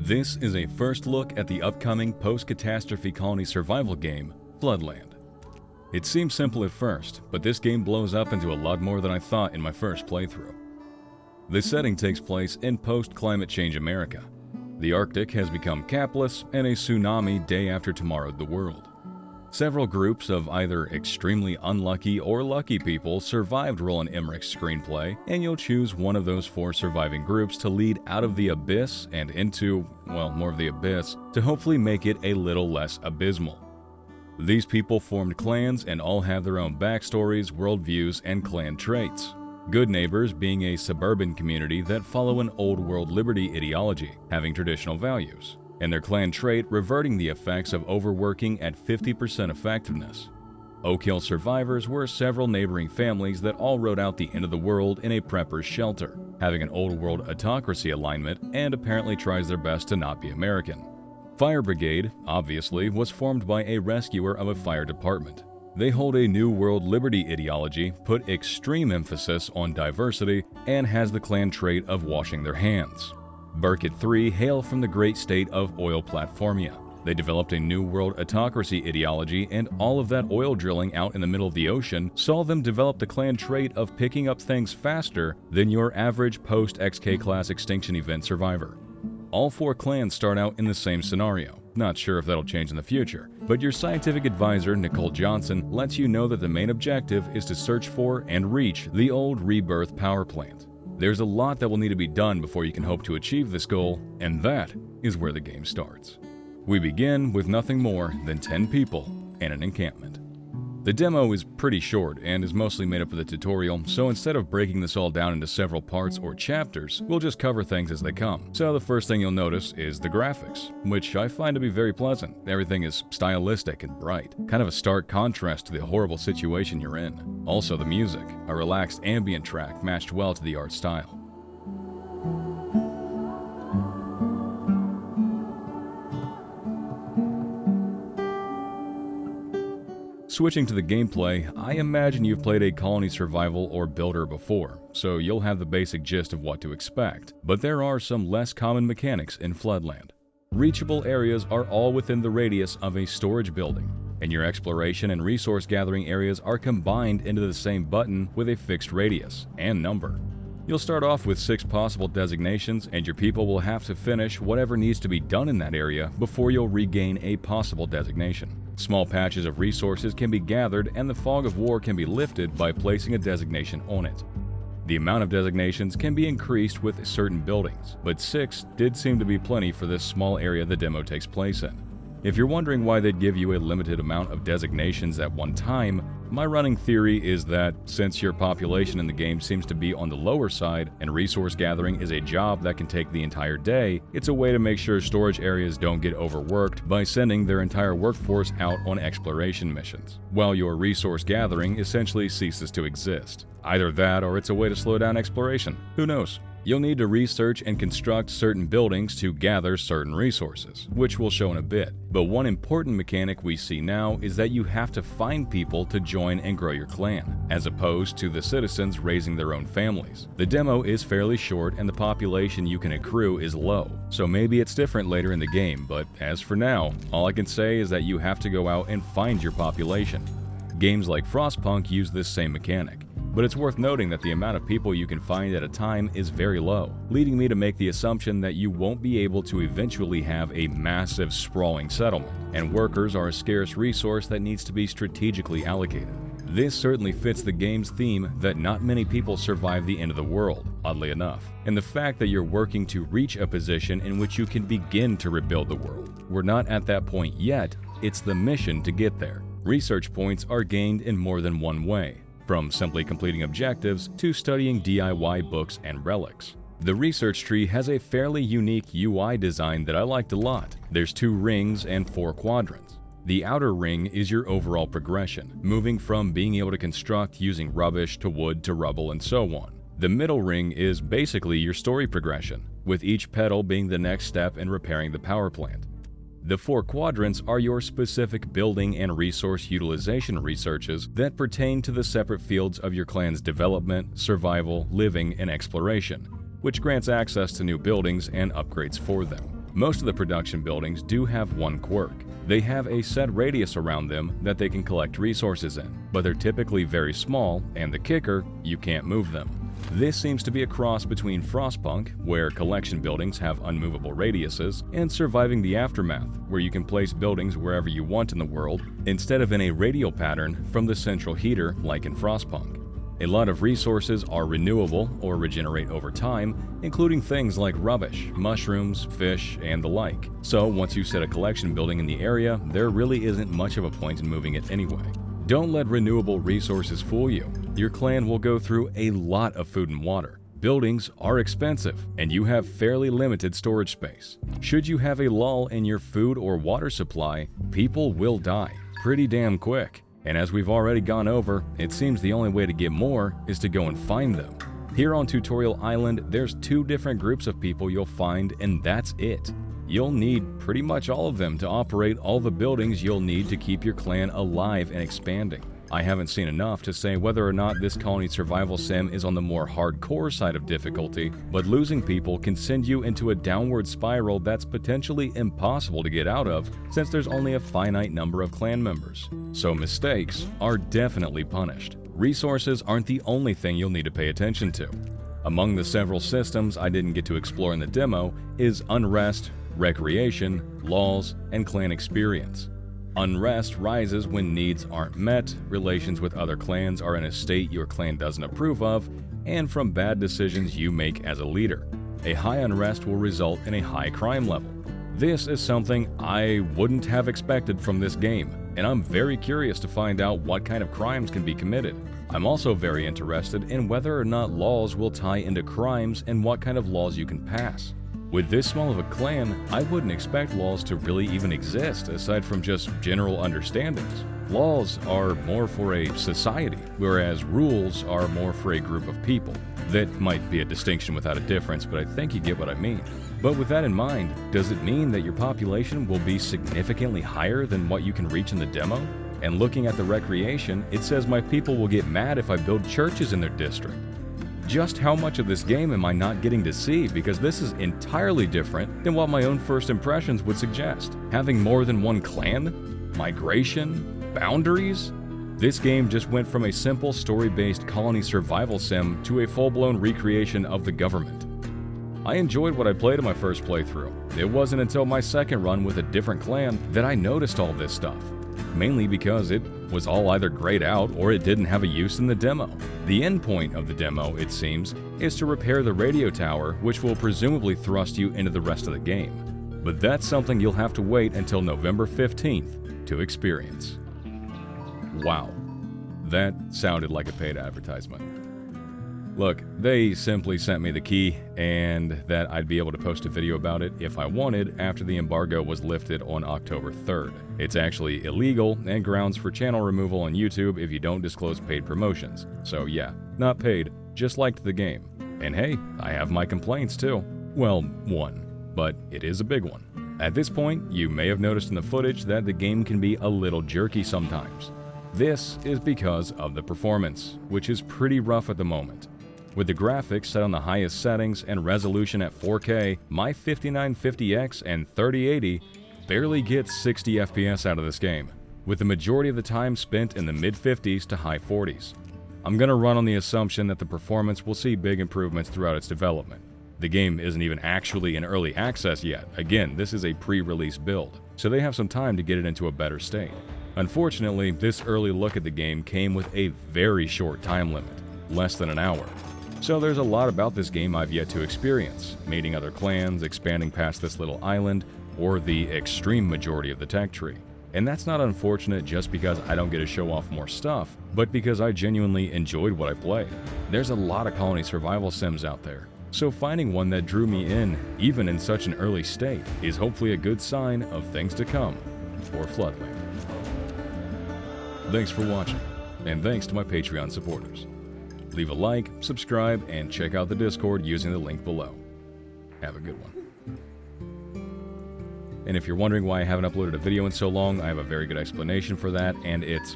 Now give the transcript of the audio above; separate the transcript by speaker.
Speaker 1: This is a first look at the upcoming post-catastrophe colony survival game, Floodland. It seems simple at first, but this game blows up into a lot more than I thought in my first playthrough. The setting takes place in post-climate change America. The Arctic has become capless, and a tsunami day after tomorrowed the world. Several groups of either extremely unlucky or lucky people survived Roland Emmerich's screenplay, and you'll choose one of those four surviving groups to lead out of the abyss and into, well, more of the abyss, to hopefully make it a little less abysmal. These people formed clans and all have their own backstories, worldviews, and clan traits. Good Neighbors being a suburban community that follow an old-world liberty ideology, having traditional values, and their clan trait reverting the effects of overworking at 50% effectiveness. Oak Hill survivors were several neighboring families that all rode out the end of the world in a prepper's shelter, having an old-world autocracy alignment and apparently tries their best to not be American. Fire Brigade, obviously, was formed by a rescuer of a fire department. They hold a New World Liberty ideology, put extreme emphasis on diversity, and has the clan trait of washing their hands. Burkett 3 hail from the great state of Oil Platformia. They developed a New World autocracy ideology, and all of that oil drilling out in the middle of the ocean saw them develop the clan trait of picking up things faster than your average post-XK class extinction event survivor. All four clans start out in the same scenario. Not sure if that'll change in the future, but your scientific advisor, Nicole Johnson, lets you know that the main objective is to search for and reach the old rebirth power plant. There's a lot that will need to be done before you can hope to achieve this goal, and that is where the game starts. We begin with nothing more than 10 people and an encampment. The demo is pretty short and is mostly made up of the tutorial, so instead of breaking this all down into several parts or chapters, we'll just cover things as they come. So the first thing you'll notice is the graphics, which I find to be very pleasant. Everything is stylistic and bright, kind of a stark contrast to the horrible situation you're in. Also the music, a relaxed ambient track matched well to the art style. Switching to the gameplay, I imagine you've played a colony survival or builder before, so you'll have the basic gist of what to expect, but there are some less common mechanics in Floodland. Reachable areas are all within the radius of a storage building, and your exploration and resource gathering areas are combined into the same button with a fixed radius and number. You'll start off with 6 possible designations, and your people will have to finish whatever needs to be done in that area before you'll regain a possible designation. Small patches of resources can be gathered, and the fog of war can be lifted by placing a designation on it. The amount of designations can be increased with certain buildings, but 6 did seem to be plenty for this small area the demo takes place in. If you're wondering why they'd give you a limited amount of designations at one time, my running theory is that since your population in the game seems to be on the lower side and resource gathering is a job that can take the entire day, it's a way to make sure storage areas don't get overworked by sending their entire workforce out on exploration missions, while your resource gathering essentially ceases to exist. Either that or it's a way to slow down exploration. Who knows? You'll need to research and construct certain buildings to gather certain resources, which we'll show in a bit. But one important mechanic we see now is that you have to find people to join and grow your clan, as opposed to the citizens raising their own families. The demo is fairly short and the population you can accrue is low, so maybe it's different later in the game, but as for now, all I can say is that you have to go out and find your population. Games like Frostpunk use this same mechanic. But it's worth noting that the amount of people you can find at a time is very low, leading me to make the assumption that you won't be able to eventually have a massive sprawling settlement, and workers are a scarce resource that needs to be strategically allocated. This certainly fits the game's theme that not many people survive the end of the world, oddly enough, and the fact that you're working to reach a position in which you can begin to rebuild the world. We're not at that point yet, it's the mission to get there. Research points are gained in more than one way, from simply completing objectives to studying DIY books and relics. The research tree has a fairly unique UI design that I liked a lot. There's 2 rings and 4 quadrants. The outer ring is your overall progression, moving from being able to construct using rubbish to wood to rubble and so on. The middle ring is basically your story progression, with each petal being the next step in repairing the power plant. The 4 quadrants are your specific building and resource utilization researches that pertain to the separate fields of your clan's development, survival, living, and exploration, which grants access to new buildings and upgrades for them. Most of the production buildings do have one quirk. They have a set radius around them that they can collect resources in, but they're typically very small, and the kicker, you can't move them. This seems to be a cross between Frostpunk, where collection buildings have unmovable radiuses, and Surviving the Aftermath, where you can place buildings wherever you want in the world, instead of in a radial pattern from the central heater like in Frostpunk. A lot of resources are renewable or regenerate over time, including things like rubbish, mushrooms, fish, and the like. So once you set a collection building in the area, there really isn't much of a point in moving it anyway. Don't let renewable resources fool you. Your clan will go through a lot of food and water. Buildings are expensive, and you have fairly limited storage space. Should you have a lull in your food or water supply, people will die pretty damn quick. And as we've already gone over, it seems the only way to get more is to go and find them. Here on Tutorial Island, there's 2 different groups of people you'll find, and that's it. You'll need pretty much all of them to operate all the buildings you'll need to keep your clan alive and expanding. I haven't seen enough to say whether or not this colony survival sim is on the more hardcore side of difficulty, but losing people can send you into a downward spiral that's potentially impossible to get out of since there's only a finite number of clan members. So mistakes are definitely punished. Resources aren't the only thing you'll need to pay attention to. Among the several systems I didn't get to explore in the demo is unrest, recreation, laws, and clan experience. Unrest rises when needs aren't met, relations with other clans are in a state your clan doesn't approve of, and from bad decisions you make as a leader. A high unrest will result in a high crime level. This is something I wouldn't have expected from this game, and I'm very curious to find out what kind of crimes can be committed. I'm also very interested in whether or not laws will tie into crimes and what kind of laws you can pass. With this small of a clan, I wouldn't expect laws to really even exist aside from just general understandings. Laws are more for a society, whereas rules are more for a group of people. That might be a distinction without a difference, but I think you get what I mean. But with that in mind, does it mean that your population will be significantly higher than what you can reach in the demo? And looking at the recreation, it says my people will get mad if I build churches in their district. Just how much of this game am I not getting to see, because this is entirely different than what my own first impressions would suggest. Having more than one clan? Migration? Boundaries? This game just went from a simple story-based colony survival sim to a full-blown recreation of the government. I enjoyed what I played in my first playthrough. It wasn't until my second run with a different clan that I noticed all this stuff. Mainly because it was all either grayed out or it didn't have a use in the demo. The end point of the demo, it seems, is to repair the radio tower, which will presumably thrust you into the rest of the game. But that's something you'll have to wait until November 15th to experience. Wow, that sounded like a paid advertisement. Look, they simply sent me the key and that I'd be able to post a video about it if I wanted after the embargo was lifted on October 3rd. It's actually illegal and grounds for channel removal on YouTube if you don't disclose paid promotions. So yeah, not paid, just liked the game. And hey, I have my complaints too. Well, one, but it is a big one. At this point, you may have noticed in the footage that the game can be a little jerky sometimes. This is because of the performance, which is pretty rough at the moment. With the graphics set on the highest settings and resolution at 4K, my 5950X and 3080 barely gets 60 FPS out of this game, with the majority of the time spent in the mid-50s to high 40s. I'm gonna run on the assumption that the performance will see big improvements throughout its development. The game isn't even actually in early access yet. Again, this is a pre-release build, so they have some time to get it into a better state. Unfortunately, this early look at the game came with a very short time limit, less than an hour. So there's a lot about this game I've yet to experience, meeting other clans, expanding past this little island, or the extreme majority of the tech tree. And that's not unfortunate just because I don't get to show off more stuff, but because I genuinely enjoyed what I played. There's a lot of colony survival sims out there, so finding one that drew me in, even in such an early state, is hopefully a good sign of things to come for Floodland. Thanks for watching, and thanks to my Patreon supporters. Leave a like, subscribe, and check out the Discord using the link below. Have a good one. And if you're wondering why I haven't uploaded a video in so long, I have a very good explanation for that, and it's